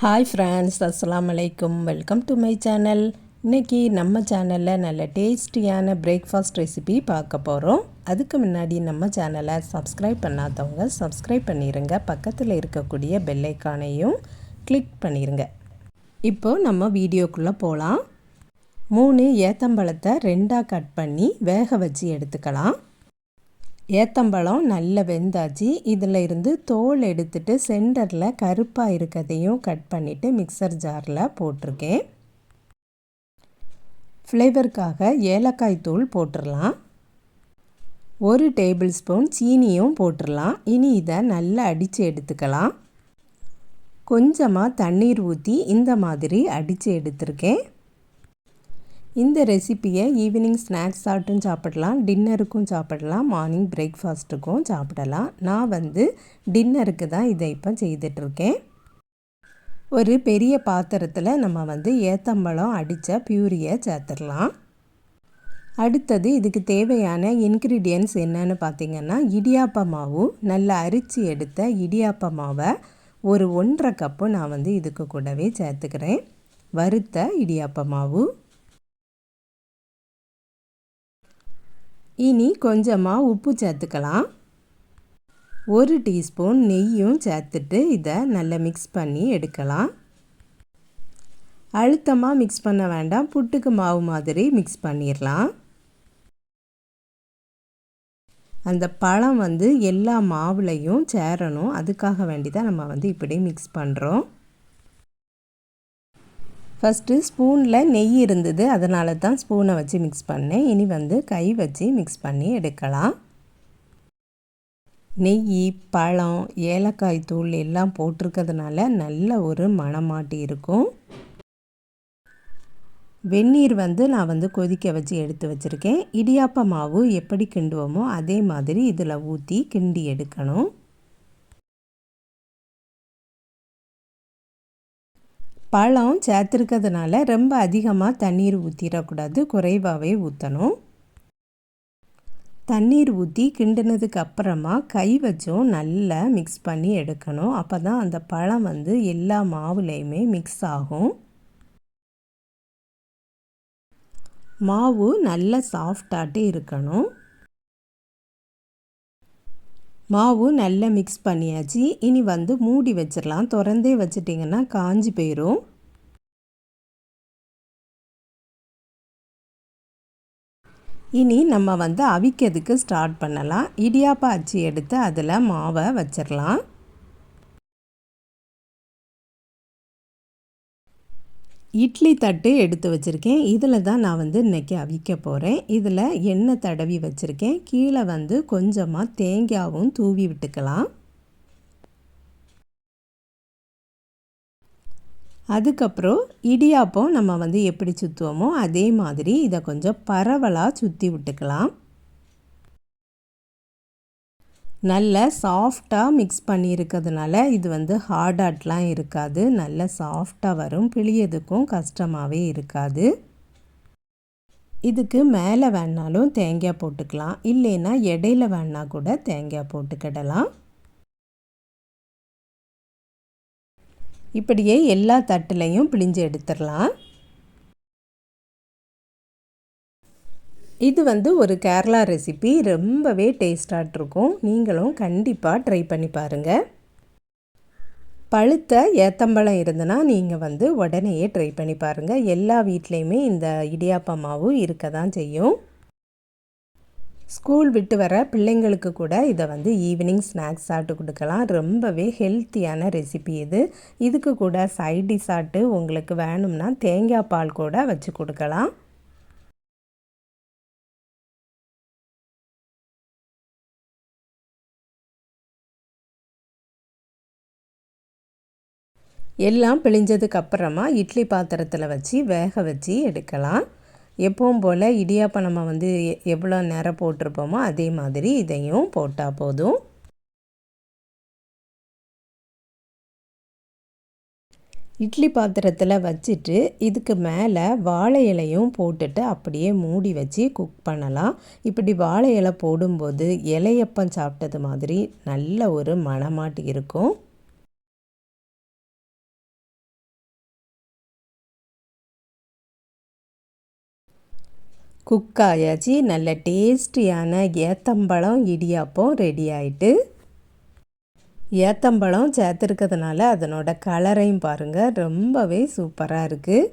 Hi friends, அஸ்ஸலாமு அலைக்கும். Welcome to my channel. இன்றைக்கி நம்ம சேனலில் நல்ல டேஸ்டியான பிரேக்ஃபாஸ்ட் ரெசிபி பார்க்க போகிறோம். அதுக்கு முன்னாடி நம்ம சேனலை சப்ஸ்கிரைப் பண்ணாதவங்க சப்ஸ்கிரைப் பண்ணிடுங்க. பக்கத்தில் இருக்கக்கூடிய பெல் ஐக்கானையும் கிளிக் பண்ணிடுங்க. இப்போது நம்ம வீடியோக்குள்ளே போகலாம். 3 ஏத்தம்பழத்தை 2ஆக கட் பண்ணி வேக வச்சு எடுத்துக்கலாம். ஏத்தம்பழம் நல்ல வெந்தாச்சு. இதில் இருந்து தோல் எடுத்துட்டு சென்டரில் கருப்பாக இருக்கிறதையும் கட் பண்ணிவிட்டு மிக்சர் ஜாரில் போட்டிருக்கேன். ஃப்ளேவருக்காக ஏலக்காய் தூள் போட்டுடலாம். 1 டேபிள் ஸ்பூன் சீனியும் போட்டுடலாம். இனி இதை நல்லா அடித்து எடுத்துக்கலாம். கொஞ்சமாக தண்ணீர் ஊற்றி இந்த மாதிரி அடித்து எடுத்திருக்கேன். இந்த ரெசிப்பியை ஈவினிங் ஸ்நாக்ஸ் ஆட்டும் சாப்பிடலாம், டின்னருக்கும் சாப்பிடலாம், மார்னிங் பிரேக்ஃபாஸ்ட்டுக்கும் சாப்பிடலாம். நான் டின்னருக்கு தான் இதை இப்போ செய்துட்ருக்கேன். ஒரு பெரிய பாத்திரத்தில் நம்ம ஏத்தம்பழம் அடித்த பியூரியை சேர்த்துடலாம். அடுத்தது இதுக்கு தேவையான இன்க்ரீடியன்ட்ஸ் என்னன்னு பார்த்திங்கன்னா, இடியாப்ப மாவு, நல்லா அரிச்சு எடுத்த இடியாப்ப மாவை ஒரு 1.5 கப்பு நான் இதுக்கு கூடவே சேர்த்துக்கிறேன். வறுத்த இடியாப்ப மாவு. இனி கொஞ்சமாக உப்பு சேர்த்துக்கலாம். 1 டீஸ்பூன் நெய்யும் சேர்த்துட்டு இதை நல்லா மிக்ஸ் பண்ணி எடுக்கலாம். அழுத்தமாக மிக்ஸ் பண்ண வேண்டாம், புட்டுக்கு மாவு மாதிரி மிக்ஸ் பண்ணிடலாம். அந்த பழம் எல்லா மாவுலையும் சேரணும், அதுக்காக வேண்டி தான் நம்ம இப்படி மிக்ஸ் பண்ணுறோம். ஃபஸ்ட்டு ஸ்பூனில் நெய் இருந்தது, அதனால தான் ஸ்பூனை வச்சு மிக்ஸ் பண்ணேன். இனி கை வச்சு மிக்ஸ் பண்ணி எடுக்கலாம். நெய், பழம், ஏலக்காய் தூள் எல்லாம் போட்டிருக்கிறதுனால நல்ல ஒரு மணமாட்டி இருக்கும். வெந்நீர் நான் கொதிக்க வச்சு எடுத்து வச்சுருக்கேன். இடியாப்ப மாவு எப்படி கிண்டுவோமோ அதே மாதிரி இதில் ஊற்றி கிண்டி எடுக்கணும். பழம் சேர்த்துருக்கிறதுனால ரொம்ப அதிகமாக தண்ணீர் ஊற்றிடக்கூடாது, குறைவாகவே ஊற்றணும். தண்ணீர் ஊற்றி கிண்டினதுக்கு அப்புறமா கை வச்சும் நல்லா மிக்ஸ் பண்ணி எடுக்கணும். அப்போ தான் அந்த பழம் எல்லா மாவுலேயுமே மிக்ஸ் ஆகும். மாவு நல்லா சாஃப்டாகட்டு இருக்கணும். மாவு நல்லா மிக்ஸ் பண்ணியாச்சு. இனி மூடி வச்சிடலாம். திறந்தே வச்சிட்டிங்கன்னா காஞ்சி போயிடும். இனி நம்ம அவிக்கிறதுக்கு ஸ்டார்ட் பண்ணலாம். இடியாப்ப அச்சு எடுத்து அதில் மாவை வச்சிடலாம். இட்லி தட்டு எடுத்து வச்சுருக்கேன். இதில் தான் நான் இன்றைக்கி அவிக்க போகிறேன். இதில் எண்ணெய் தடவி வச்சுருக்கேன். கீழே கொஞ்சமாக தேங்காயும் தூவி விட்டுக்கலாம். அதுக்கப்புறம் இடியாப்பம் நம்ம எப்படி சுற்றுவோமோ அதே மாதிரி இதை கொஞ்சம் பரவலாக சுற்றி விட்டுக்கலாம். நல்ல சாஃப்டாக மிக்ஸ் பண்ணியிருக்கிறதுனால இது ஹார்டாட்லாம் இருக்காது, நல்ல சாஃப்டாக வரும். பிழியதுக்கும் கஷ்டமாகவே இருக்காது. இதுக்கு மேலே வேணாலும் தேங்காய் போட்டுக்கலாம், இல்லைன்னா இடையில வேணா கூட தேங்காய் போட்டுக்கிடலாம். இப்படியே எல்லா தட்டுலையும் பிழிஞ்சு எடுத்துடலாம். இது ஒரு கேரளா ரெசிபி, ரொம்பவே டேஸ்டாக இருக்கும். நீங்களும் கண்டிப்பாக ட்ரை பண்ணி பாருங்கள். பழுத்த ஏத்தம்பழம் இருந்ததுன்னா நீங்கள் உடனேயே ட்ரை பண்ணி பாருங்கள். எல்லா வீட்லேயுமே இந்த இடியாப்ப மாவு இருக்க தான் செய்யும். ஸ்கூல் விட்டு வர பிள்ளைங்களுக்கு கூட இதை ஈவினிங் ஸ்நாக்ஸ் சாப்பிட்டு கொடுக்கலாம். ரொம்பவே ஹெல்த்தியான ரெசிபி இது. இதுக்கு கூட சைட் டிஷ்ஷாட்டு உங்களுக்கு வேணும்னா தேங்காய் பால் கூட வச்சு கொடுக்கலாம். எல்லாம் பிழிஞ்சதுக்கு அப்புறமா இட்லி பாத்திரத்தில் வச்சு வேக வச்சு எடுக்கலாம். எப்பவும் போல் இடியாப்பம் நம்ம எவ்வளோ நேரம் போட்டிருப்போமோ அதே மாதிரி இதையும் போட்டால் போதும். இட்லி பாத்திரத்தில் வச்சுட்டு இதுக்கு மேலே வாழை இலையும் போட்டுட்டு அப்படியே மூடி வச்சு குக் பண்ணலாம். இப்படி வாழை இலை போடும்போது இலையப்பம் சாப்பிட்டது மாதிரி நல்ல ஒரு மணமாட்டி இருக்கும். குக் ஆயாச்சு. நல்ல டேஸ்டியான ஏத்தம்பழம் இடியாப்பம் ரெடி ஆயிட்டு. ஏத்தம்பழம் சேர்த்துருக்கிறதுனால அதனோட கலரையும் பாருங்கள், ரொம்பவே சூப்பராக இருக்குது.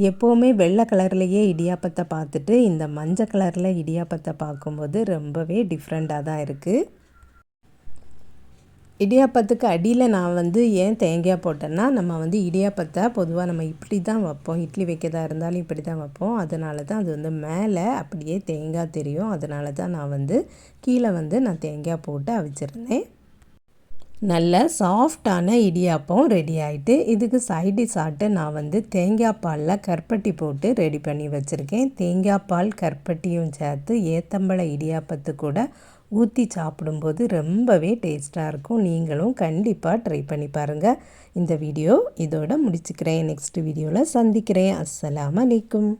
எப்போவுமே வெள்ளை கலர்லேயே இடியாப்பத்தை பார்த்துட்டு இந்த மஞ்சள் கலரில் இடியாப்பத்தை பார்க்கும்போது ரொம்பவே டிஃப்ரெண்ட்டாக தான் இருக்குது. இடியாப்பத்துக்கு அடியில் நான் ஏன் தேங்காய் போட்டேன்னா, நம்ம இடியாப்பத்தை பொதுவாக நம்ம இப்படி தான் வைப்போம். இட்லி வைக்கிறதா இருந்தாலும் இப்படி தான் வைப்போம். அதனால தான் அது மேலே அப்படியே தேங்காய் தெரியும். அதனால தான் நான் கீழே நான் தேங்காய் போட்டு அவிச்சிருந்தேன். நல்ல சாஃப்டான இடியாப்பம் ரெடி ஆகிட்டு. இதுக்கு சைடிஷ் ஆட்டு நான் தேங்காய் பாலில் கருப்பட்டி போட்டு ரெடி பண்ணி வச்சுருக்கேன். தேங்காய் பால் கருப்பட்டியும் சேர்த்து ஏத்தம்பழ இடியாப்பத்து கூட ஊற்றி சாப்பிடும்போது ரொம்பவே டேஸ்ட்டாக இருக்கும். நீங்களும் கண்டிப்பாக ட்ரை பண்ணி பாருங்கள். இந்த வீடியோ இதோட முடிச்சுக்கிறேன். நெக்ஸ்ட் வீடியோவில் சந்திக்கிறேன். அஸ்ஸலாமு அலைக்கும்.